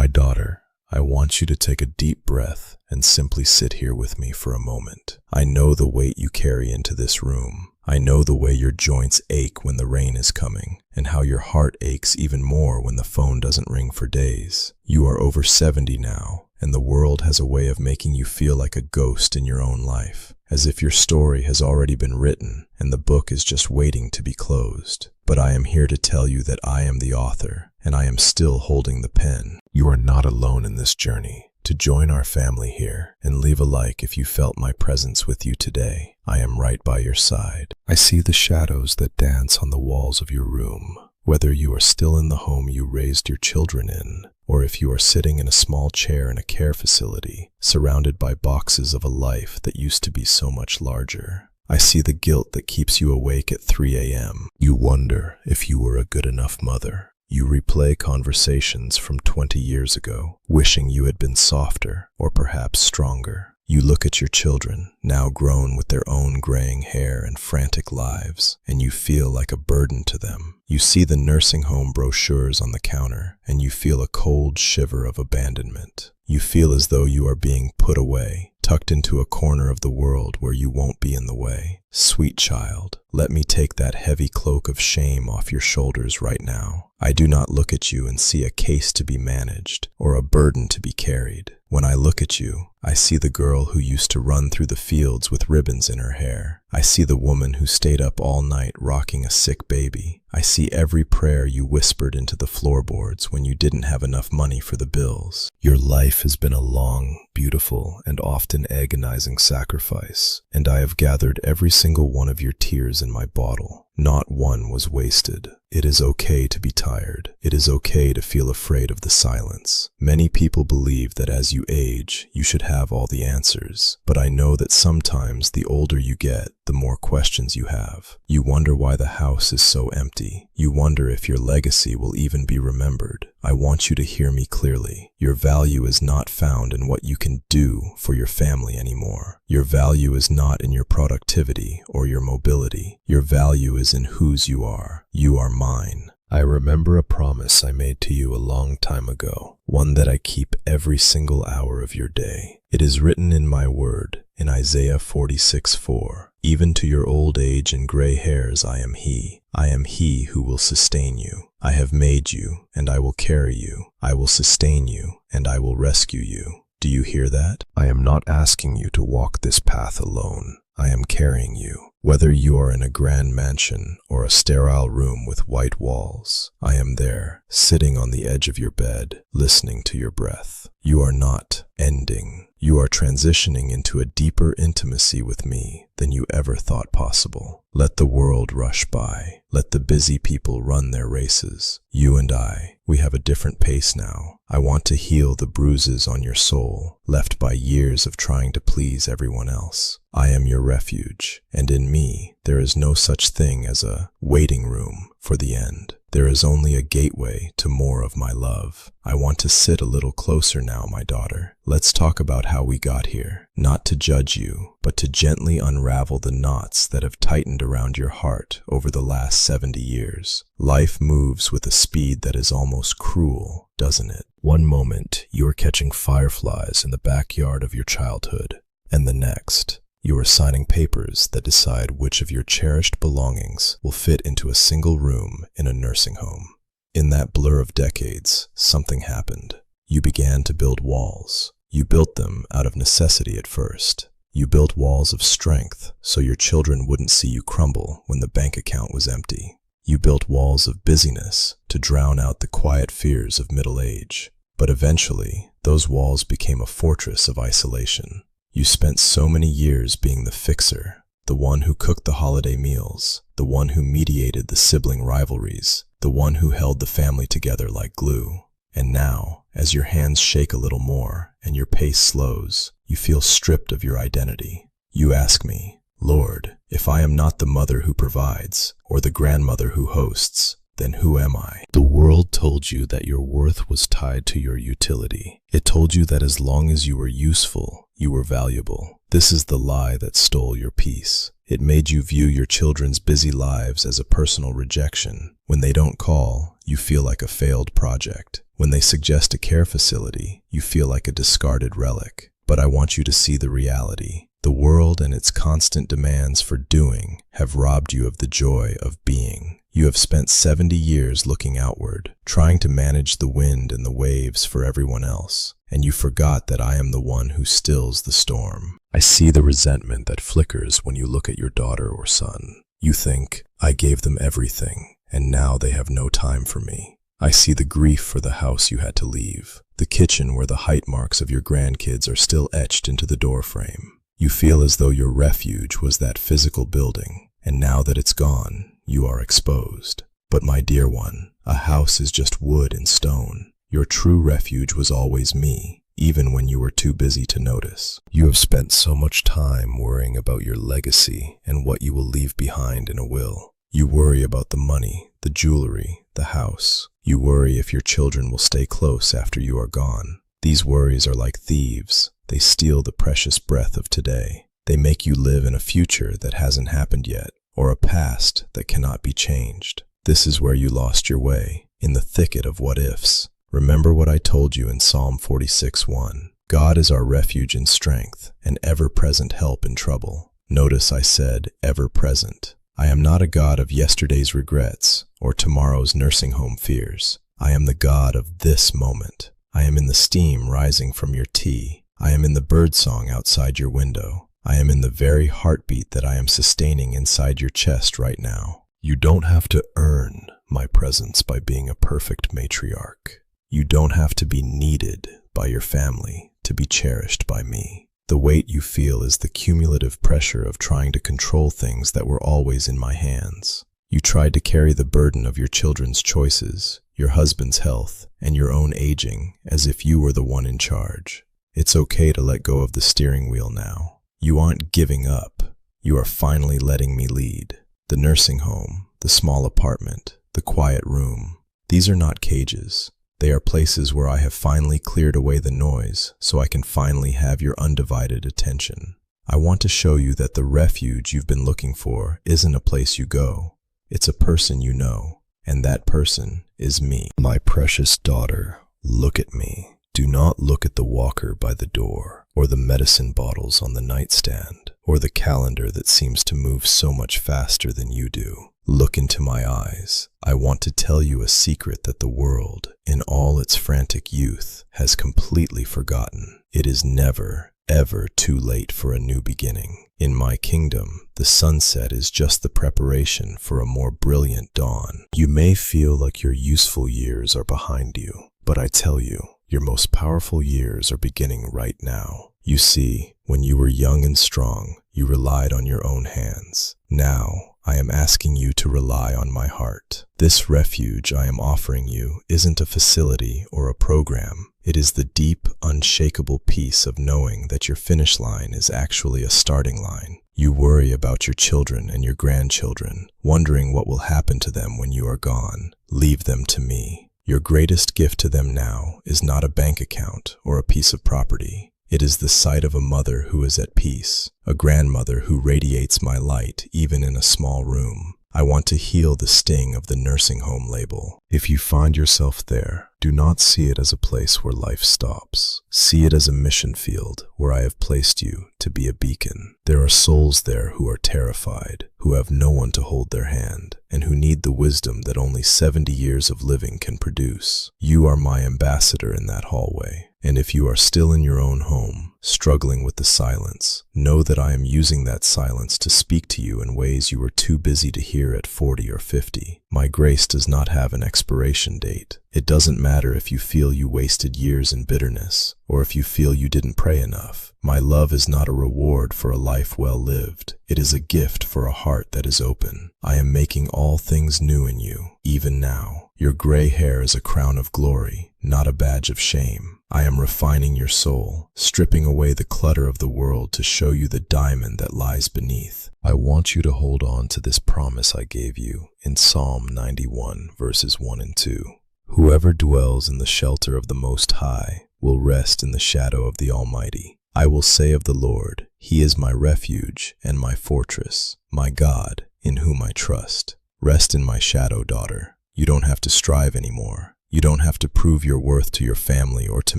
My daughter, I want you to take a deep breath and simply sit here with me for a moment. I know the weight you carry into this room. I know the way your joints ache when the rain is coming, and how your heart aches even more when the phone doesn't ring for days. You are over 70 now, and the world has a way of making you feel like a ghost in your own life, as if your story has already been written and the book is just waiting to be closed. But I am here to tell you that I am the author, and I am still holding the pen. You are not alone in this journey. To join our family here, and leave a like if you felt my presence with you today. I am right by your side. I see the shadows that dance on the walls of your room. Whether you are still in the home you raised your children in, or if you are sitting in a small chair in a care facility, surrounded by boxes of a life that used to be so much larger. I see the guilt that keeps you awake at 3 a.m. You wonder if you were a good enough mother. You replay conversations from 20 years ago, wishing you had been softer or perhaps stronger. You look at your children, now grown with their own graying hair and frantic lives, and you feel like a burden to them. You see the nursing home brochures on the counter, and you feel a cold shiver of abandonment. You feel as though you are being put away, tucked into a corner of the world where you won't be in the way. Sweet child, let me take that heavy cloak of shame off your shoulders right now. I do not look at you and see a case to be managed or a burden to be carried. When I look at you, I see the girl who used to run through the fields with ribbons in her hair. I see the woman who stayed up all night rocking a sick baby. I see every prayer you whispered into the floorboards when you didn't have enough money for the bills. Your life has been a long, beautiful, and often agonizing sacrifice, and I have gathered every single one of your tears in my bottle. Not one was wasted. It is okay to be tired. It is okay to feel afraid of the silence. Many people believe that as you age, you should have all the answers. But I know that sometimes the older you get, the more questions you have. You wonder why the house is so empty. You wonder if your legacy will even be remembered. I want you to hear me clearly. Your value is not found in what you can do for your family anymore. Your value is not in your productivity or your mobility. Your value is in whose you are. You are mine. I remember a promise I made to you a long time ago, one that I keep every single hour of your day. It is written in my word, in Isaiah 46:4. Even to your old age and gray hairs I am He. I am He who will sustain you. I have made you, and I will carry you. I will sustain you, and I will rescue you. Do you hear that? I am not asking you to walk this path alone. I am carrying you. Whether you are in a grand mansion or a sterile room with white walls, I am there, sitting on the edge of your bed, listening to your breath. You are not ending. You are transitioning into a deeper intimacy with me than you ever thought possible. Let the world rush by. Let the busy people run their races. You and I, we have a different pace now. I want to heal the bruises on your soul, left by years of trying to please everyone else. I am your refuge, and in me, there is no such thing as a waiting room for the end. There is only a gateway to more of my love. I want to sit a little closer now, my daughter. Let's talk about how we got here. Not to judge you, but to gently unravel the knots that have tightened around your heart over the last 70 years. Life moves with a speed that is almost cruel, doesn't it? One moment, you are catching fireflies in the backyard of your childhood, and the next, you are signing papers that decide which of your cherished belongings will fit into a single room in a nursing home. In that blur of decades, something happened. You began to build walls. You built them out of necessity at first. You built walls of strength so your children wouldn't see you crumble when the bank account was empty. You built walls of busyness to drown out the quiet fears of middle age. But eventually, those walls became a fortress of isolation. You spent so many years being the fixer, the one who cooked the holiday meals, the one who mediated the sibling rivalries, the one who held the family together like glue. And now, as your hands shake a little more and your pace slows, you feel stripped of your identity. You ask me, Lord, if I am not the mother who provides or the grandmother who hosts, then who am I? The world told you that your worth was tied to your utility. It told you that as long as you were useful, you were valuable. This is the lie that stole your peace. It made you view your children's busy lives as a personal rejection. When they don't call, you feel like a failed project. When they suggest a care facility, you feel like a discarded relic. But I want you to see the reality. The world and its constant demands for doing have robbed you of the joy of being. You have spent 70 years looking outward, trying to manage the wind and the waves for everyone else, and you forgot that I am the one who stills the storm. I see the resentment that flickers when you look at your daughter or son. You think, I gave them everything, and now they have no time for me. I see the grief for the house you had to leave, the kitchen where the height marks of your grandkids are still etched into the doorframe. You feel as though your refuge was that physical building, and now that it's gone, you are exposed. But my dear one, a house is just wood and stone. Your true refuge was always me, even when you were too busy to notice. You have spent so much time worrying about your legacy and what you will leave behind in a will. You worry about the money, the jewelry, the house. You worry if your children will stay close after you are gone. These worries are like thieves. They steal the precious breath of today. They make you live in a future that hasn't happened yet, or a past that cannot be changed. This is where you lost your way, in the thicket of what-ifs. Remember what I told you in Psalm 46:1. God is our refuge and strength, an ever-present help in trouble. Notice I said ever-present. I am not a God of yesterday's regrets or tomorrow's nursing home fears. I am the God of this moment. I am in the steam rising from your tea. I am in the birdsong outside your window. I am in the very heartbeat that I am sustaining inside your chest right now. You don't have to earn my presence by being a perfect matriarch. You don't have to be needed by your family to be cherished by me. The weight you feel is the cumulative pressure of trying to control things that were always in my hands. You tried to carry the burden of your children's choices, your husband's health, and your own aging as if you were the one in charge. It's okay to let go of the steering wheel now. You aren't giving up. You are finally letting me lead. The nursing home, the small apartment, the quiet room. These are not cages. They are places where I have finally cleared away the noise so I can finally have your undivided attention. I want to show you that the refuge you've been looking for isn't a place you go. It's a person you know, and that person is me. My precious daughter, look at me. Do not look at the walker by the door, or the medicine bottles on the nightstand, or the calendar that seems to move so much faster than you do. Look into my eyes. I want to tell you a secret that the world, in all its frantic youth, has completely forgotten. It is never, ever too late for a new beginning. In my kingdom, the sunset is just the preparation for a more brilliant dawn. You may feel like your useful years are behind you, but I tell you, your most powerful years are beginning right now. You see, when you were young and strong, you relied on your own hands. Now, I am asking you to rely on my heart. This refuge I am offering you isn't a facility or a program. It is the deep, unshakable peace of knowing that your finish line is actually a starting line. You worry about your children and your grandchildren, wondering what will happen to them when you are gone. Leave them to me. Your greatest gift to them now is not a bank account or a piece of property. It is the sight of a mother who is at peace, a grandmother who radiates my light even in a small room. I want to heal the sting of the nursing home label. If you find yourself there, do not see it as a place where life stops. See it as a mission field where I have placed you to be a beacon. There are souls there who are terrified, who have no one to hold their hand, and who need the wisdom that only 70 years of living can produce. You are my ambassador in that hallway. And if you are still in your own home, struggling with the silence, know that I am using that silence to speak to you in ways you were too busy to hear at 40 or 50. My grace does not have an expiration date. It doesn't matter if you feel you wasted years in bitterness, or if you feel you didn't pray enough. My love is not a reward for a life well lived. It is a gift for a heart that is open. I am making all things new in you, even now. Your gray hair is a crown of glory, not a badge of shame. I am refining your soul, stripping away the clutter of the world to show you the diamond that lies beneath. I want you to hold on to this promise I gave you in Psalm 91, verses 1 and 2. Whoever dwells in the shelter of the Most High will rest in the shadow of the Almighty. I will say of the Lord, He is my refuge and my fortress, my God, in whom I trust. Rest in my shadow, daughter. You don't have to strive anymore. You don't have to prove your worth to your family or to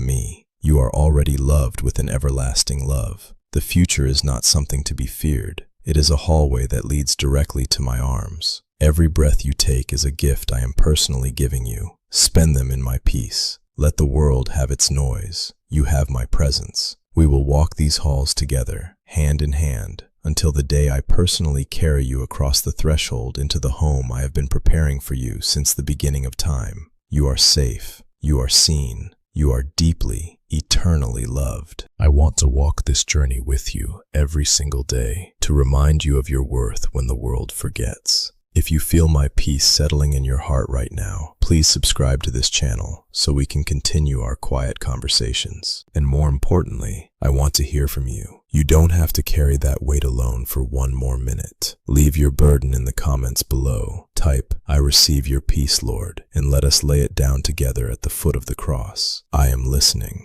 me. You are already loved with an everlasting love. The future is not something to be feared. It is a hallway that leads directly to my arms. Every breath you take is a gift I am personally giving you. Spend them in my peace. Let the world have its noise. You have my presence. We will walk these halls together, hand in hand, until the day I personally carry you across the threshold into the home I have been preparing for you since the beginning of time. You are safe. You are seen. You are deeply, eternally loved. I want to walk this journey with you every single day to remind you of your worth when the world forgets. If you feel my peace settling in your heart right now, please subscribe to this channel so we can continue our quiet conversations. And more importantly, I want to hear from you. You don't have to carry that weight alone for one more minute. Leave your burden in the comments below. Type, "I receive your peace, Lord," and let us lay it down together at the foot of the cross. I am listening.